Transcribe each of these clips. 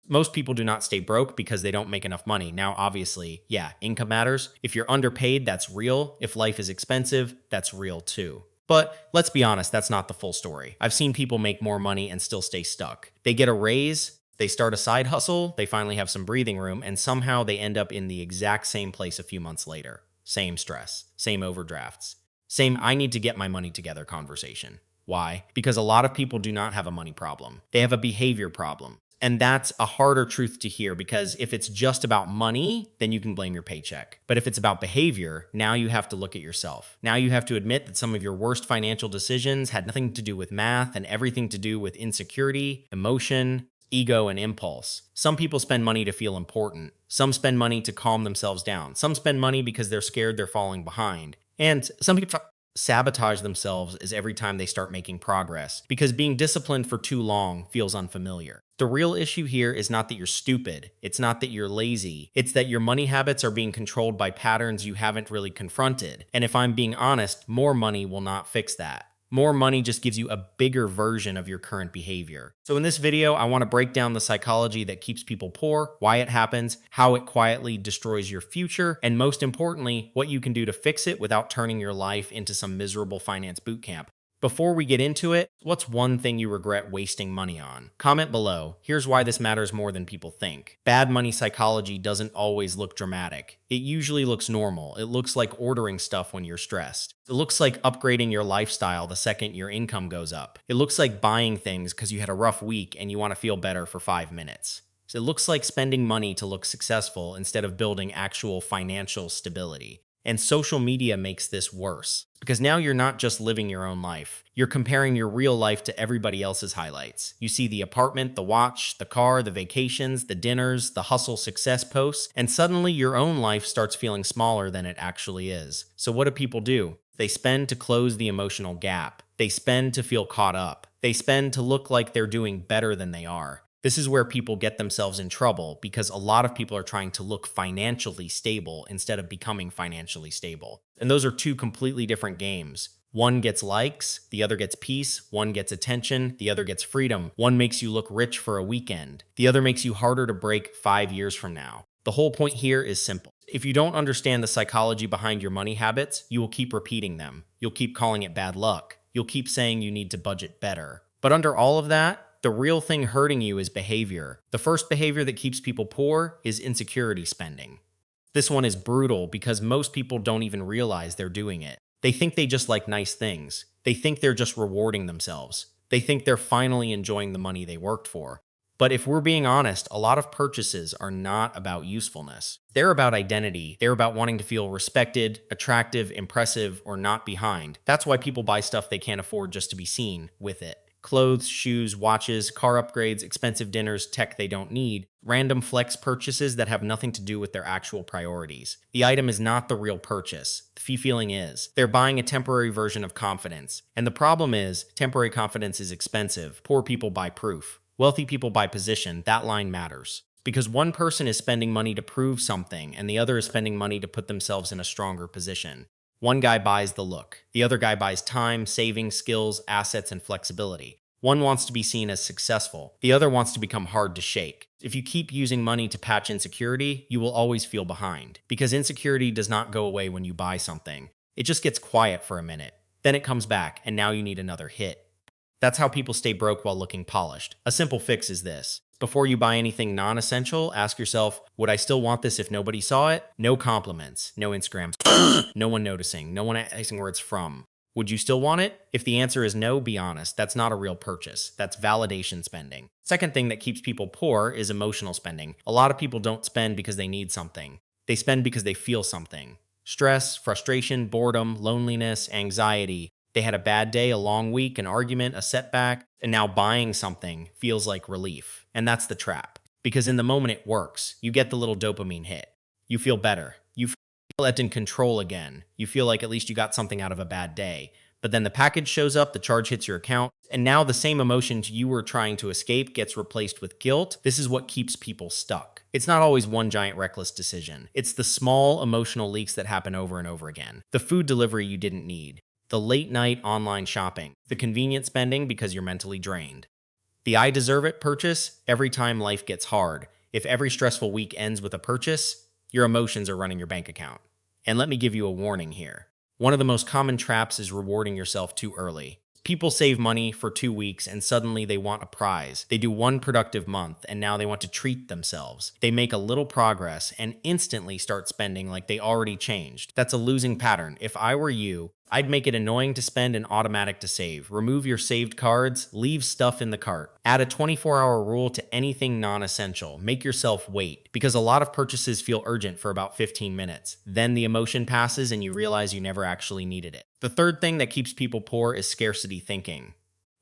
Most people do not stay broke because they don't make enough money. Now, obviously, yeah, income matters. If you're underpaid, that's real. If life is expensive, that's real too. But let's be honest, that's not the full story. I've seen people make more money and still stay stuck. They get a raise, they start a side hustle, they finally have some breathing room, and somehow they end up in the exact same place a few months later. Same stress, same overdrafts, same I need to get my money together conversation. Why? Because a lot of people do not have a money problem. They have a behavior problem. And that's a harder truth to hear because if it's just about money, then you can blame your paycheck. But if it's about behavior, now you have to look at yourself. Now you have to admit that some of your worst financial decisions had nothing to do with math and everything to do with insecurity, emotion, ego, and impulse. Some people spend money to feel important. Some spend money to calm themselves down. Some spend money because they're scared they're falling behind. And some people sabotage themselves is every time they start making progress because being disciplined for too long feels unfamiliar. The real issue here is not that you're stupid. It's not that you're lazy. It's that your money habits are being controlled by patterns you haven't really confronted. And if I'm being honest, more money will not fix that. More money just gives you a bigger version of your current behavior. So in this video, I want to break down the psychology that keeps people poor, why it happens, how it quietly destroys your future, and most importantly, what you can do to fix it without turning your life into some miserable finance boot camp. Before we get into it, what's one thing you regret wasting money on? Comment below. Here's why this matters more than people think. Bad money psychology doesn't always look dramatic. It usually looks normal. It looks like ordering stuff when you're stressed. It looks like upgrading your lifestyle the second your income goes up. It looks like buying things because you had a rough week and you want to feel better for 5 minutes. So it looks like spending money to look successful instead of building actual financial stability. And social media makes this worse because now you're not just living your own life. You're comparing your real life to everybody else's highlights. You see the apartment, the watch, the car, the vacations, the dinners, the hustle success posts, and suddenly your own life starts feeling smaller than it actually is. So what do people do? They spend to close the emotional gap. They spend to feel caught up. They spend to look like they're doing better than they are. This is where people get themselves in trouble because a lot of people are trying to look financially stable instead of becoming financially stable. And those are two completely different games. One gets likes, the other gets peace, one gets attention, the other gets freedom. One makes you look rich for a weekend. The other makes you harder to break 5 years from now. The whole point here is simple. If you don't understand the psychology behind your money habits, you will keep repeating them. You'll keep calling it bad luck. You'll keep saying you need to budget better. But under all of that, the real thing hurting you is behavior. The first behavior that keeps people poor is insecurity spending. This one is brutal because most people don't even realize they're doing it. They think they just like nice things. They think they're just rewarding themselves. They think they're finally enjoying the money they worked for. But if we're being honest, a lot of purchases are not about usefulness. They're about identity. They're about wanting to feel respected, attractive, impressive, or not behind. That's why people buy stuff they can't afford just to be seen with it. Clothes, shoes, watches, car upgrades, expensive dinners, tech they don't need, random flex purchases that have nothing to do with their actual priorities. The item is not the real purchase. The feeling is. They're buying a temporary version of confidence. And the problem is, temporary confidence is expensive. Poor people buy proof. Wealthy people buy position. That line matters. Because one person is spending money to prove something, and the other is spending money to put themselves in a stronger position. One guy buys the look. The other guy buys time, savings, skills, assets, and flexibility. One wants to be seen as successful. The other wants to become hard to shake. If you keep using money to patch insecurity, you will always feel behind. Because insecurity does not go away when you buy something. It just gets quiet for a minute. Then it comes back, and now you need another hit. That's how people stay broke while looking polished. A simple fix is this. Before you buy anything non-essential, ask yourself, would I still want this if nobody saw it? No compliments, no Instagrams, no one noticing, no one asking where it's from. Would you still want it? If the answer is no, be honest. That's not a real purchase. That's validation spending. Second thing that keeps people poor is emotional spending. A lot of people don't spend because they need something. They spend because they feel something. Stress, frustration, boredom, loneliness, anxiety. They had a bad day, a long week, an argument, a setback, and now buying something feels like relief. And that's the trap. Because in the moment it works. You get the little dopamine hit. You feel better. You feel in control again. You feel like at least you got something out of a bad day. But then the package shows up, the charge hits your account, and now the same emotions you were trying to escape gets replaced with guilt. This is what keeps people stuck. It's not always one giant reckless decision. It's the small emotional leaks that happen over and over again. The food delivery you didn't need. The late night online shopping, the convenient spending because you're mentally drained. The I deserve it purchase every time life gets hard. If every stressful week ends with a purchase, your emotions are running your bank account. And let me give you a warning here. One of the most common traps is rewarding yourself too early. People save money for 2 weeks and suddenly they want a prize. They do one productive month and now they want to treat themselves. They make a little progress and instantly start spending like they already changed. That's a losing pattern. If I were you, I'd make it annoying to spend and automatic to save. Remove your saved cards, leave stuff in the cart. Add a 24-hour rule to anything non-essential. Make yourself wait, because a lot of purchases feel urgent for about 15 minutes. Then the emotion passes and you realize you never actually needed it. The third thing that keeps people poor is scarcity thinking.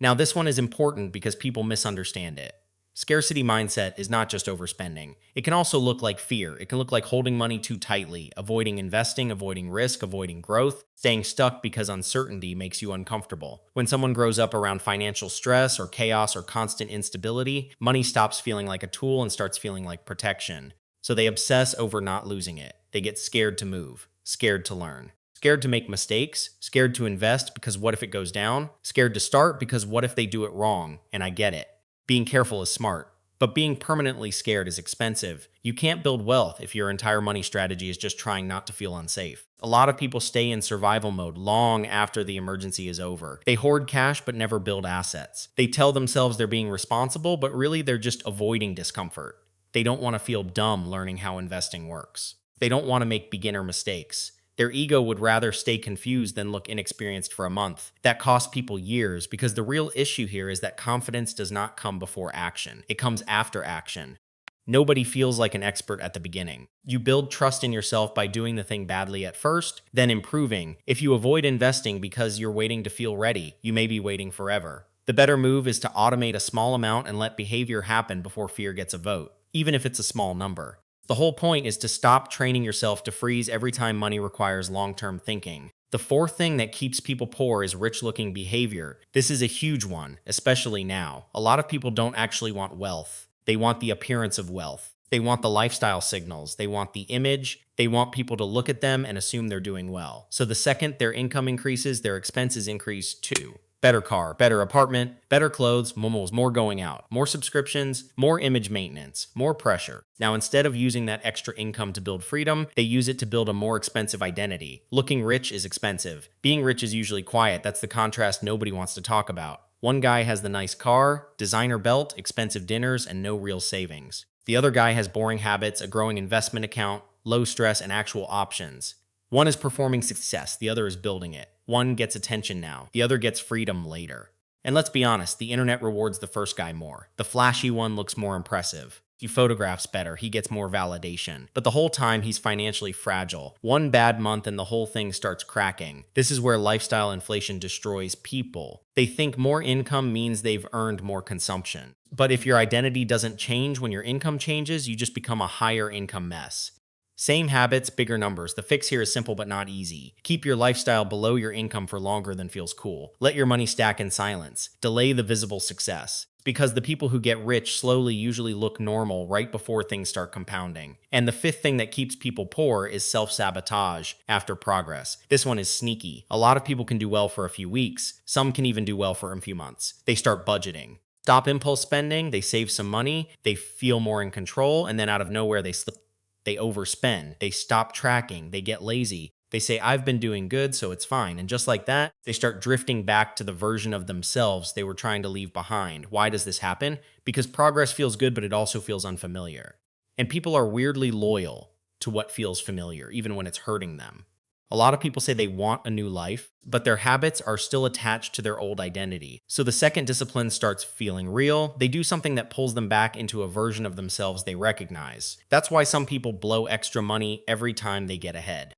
Now, this one is important because people misunderstand it. Scarcity mindset is not just overspending. It can also look like fear. It can look like holding money too tightly, avoiding investing, avoiding risk, avoiding growth, staying stuck because uncertainty makes you uncomfortable. When someone grows up around financial stress or chaos or constant instability, money stops feeling like a tool and starts feeling like protection. So they obsess over not losing it. They get scared to move, scared to learn. Scared to make mistakes, scared to invest because what if it goes down? Scared to start because what if they do it wrong? And I get it. Being careful is smart, but being permanently scared is expensive. You can't build wealth if your entire money strategy is just trying not to feel unsafe. A lot of people stay in survival mode long after the emergency is over. They hoard cash but never build assets. They tell themselves they're being responsible, but really they're just avoiding discomfort. They don't want to feel dumb learning how investing works. They don't want to make beginner mistakes. Their ego would rather stay confused than look inexperienced for a month. That costs people years because the real issue here is that confidence does not come before action. It comes after action. Nobody feels like an expert at the beginning. You build trust in yourself by doing the thing badly at first, then improving. If you avoid investing because you're waiting to feel ready, you may be waiting forever. The better move is to automate a small amount and let behavior happen before fear gets a vote, even if it's a small number. The whole point is to stop training yourself to freeze every time money requires long-term thinking. The fourth thing that keeps people poor is rich-looking behavior. This is a huge one, especially now. A lot of people don't actually want wealth. They want the appearance of wealth. They want the lifestyle signals. They want the image. They want people to look at them and assume they're doing well. So the second their income increases, their expenses increase too. Better car, better apartment, better clothes, more going out, more subscriptions, more image maintenance, more pressure. Now, instead of using that extra income to build freedom, they use it to build a more expensive identity. Looking rich is expensive. Being rich is usually quiet. That's the contrast nobody wants to talk about. One guy has the nice car, designer belt, expensive dinners, and no real savings. The other guy has boring habits, a growing investment account, low stress, and actual options. One is performing success, the other is building it. One gets attention now, the other gets freedom later. And let's be honest, the internet rewards the first guy more. The flashy one looks more impressive. He photographs better, he gets more validation. But the whole time he's financially fragile. One bad month and the whole thing starts cracking. This is where lifestyle inflation destroys people. They think more income means they've earned more consumption. But if your identity doesn't change when your income changes, you just become a higher income mess. Same habits, bigger numbers. The fix here is simple but not easy. Keep your lifestyle below your income for longer than feels cool. Let your money stack in silence. Delay the visible success. Because the people who get rich slowly usually look normal right before things start compounding. And the fifth thing that keeps people poor is self-sabotage after progress. This one is sneaky. A lot of people can do well for a few weeks. Some can even do well for a few months. They start budgeting. Stop impulse spending, they save some money, they feel more in control, and then out of nowhere they slip. They overspend, they stop tracking, they get lazy. They say, I've been doing good, so it's fine. And just like that, they start drifting back to the version of themselves they were trying to leave behind. Why does this happen? Because progress feels good, but it also feels unfamiliar. And people are weirdly loyal to what feels familiar, even when it's hurting them. A lot of people say they want a new life, but their habits are still attached to their old identity. So the second discipline starts feeling real, they do something that pulls them back into a version of themselves they recognize. That's why some people blow extra money every time they get ahead.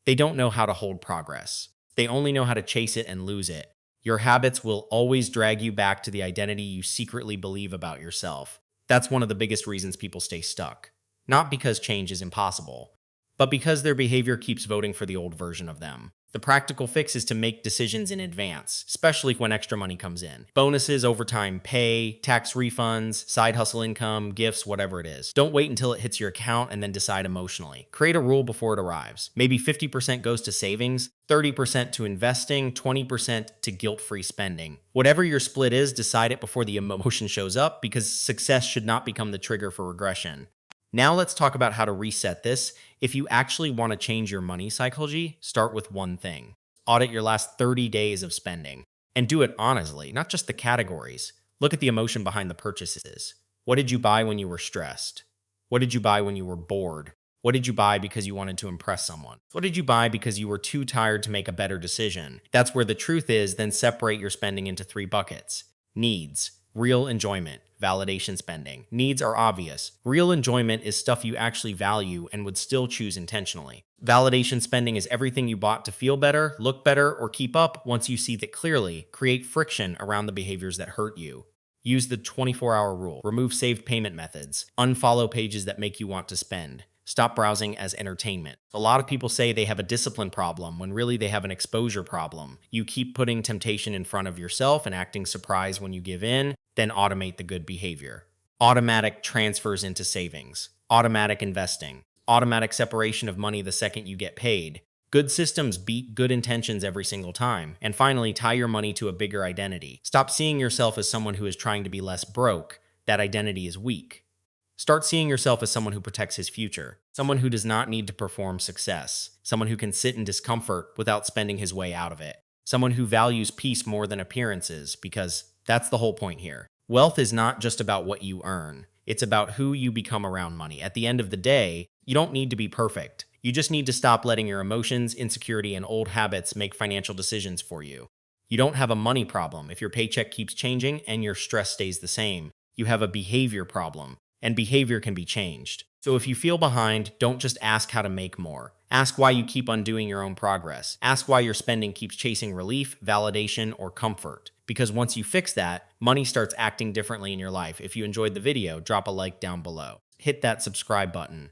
They don't know how to hold progress. They only know how to chase it and lose it. Your habits will always drag you back to the identity you secretly believe about yourself. That's one of the biggest reasons people stay stuck. Not because change is impossible, but because their behavior keeps voting for the old version of them. The practical fix is to make decisions in advance, especially when extra money comes in. Bonuses, overtime pay, tax refunds, side hustle income, gifts, whatever it is. Don't wait until it hits your account and then decide emotionally. Create a rule before it arrives. Maybe 50% goes to savings, 30% to investing, 20% to guilt-free spending. Whatever your split is, decide it before the emotion shows up, because success should not become the trigger for regression. Now let's talk about how to reset this. If you actually want to change your money psychology, start with one thing. Audit your last 30 days of spending. And do it honestly, not just the categories. Look at the emotion behind the purchases. What did you buy when you were stressed? What did you buy when you were bored? What did you buy because you wanted to impress someone? What did you buy because you were too tired to make a better decision? That's where the truth is. Then separate your spending into 3 buckets. Needs, real enjoyment, validation spending. Needs are obvious. Real enjoyment is stuff you actually value and would still choose intentionally. Validation spending is everything you bought to feel better, look better, or keep up once you see that clearly. Create friction around the behaviors that hurt you. Use the 24-hour rule. Remove saved payment methods. Unfollow pages that make you want to spend. Stop browsing as entertainment. A lot of people say they have a discipline problem when really they have an exposure problem. You keep putting temptation in front of yourself and acting surprised when you give in, then automate the good behavior. Automatic transfers into savings. Automatic investing. Automatic separation of money the second you get paid. Good systems beat good intentions every single time. And finally, tie your money to a bigger identity. Stop seeing yourself as someone who is trying to be less broke. That identity is weak. Start seeing yourself as someone who protects his future, someone who does not need to perform success, someone who can sit in discomfort without spending his way out of it, someone who values peace more than appearances, because that's the whole point here. Wealth is not just about what you earn. It's about who you become around money. At the end of the day, you don't need to be perfect. You just need to stop letting your emotions, insecurity, and old habits make financial decisions for you. You don't have a money problem if your paycheck keeps changing and your stress stays the same. You have a behavior problem. And behavior can be changed. So if you feel behind, don't just ask how to make more. Ask why you keep undoing your own progress. Ask why your spending keeps chasing relief, validation, or comfort. Because once you fix that, money starts acting differently in your life. If you enjoyed the video, drop a like down below. Hit that subscribe button.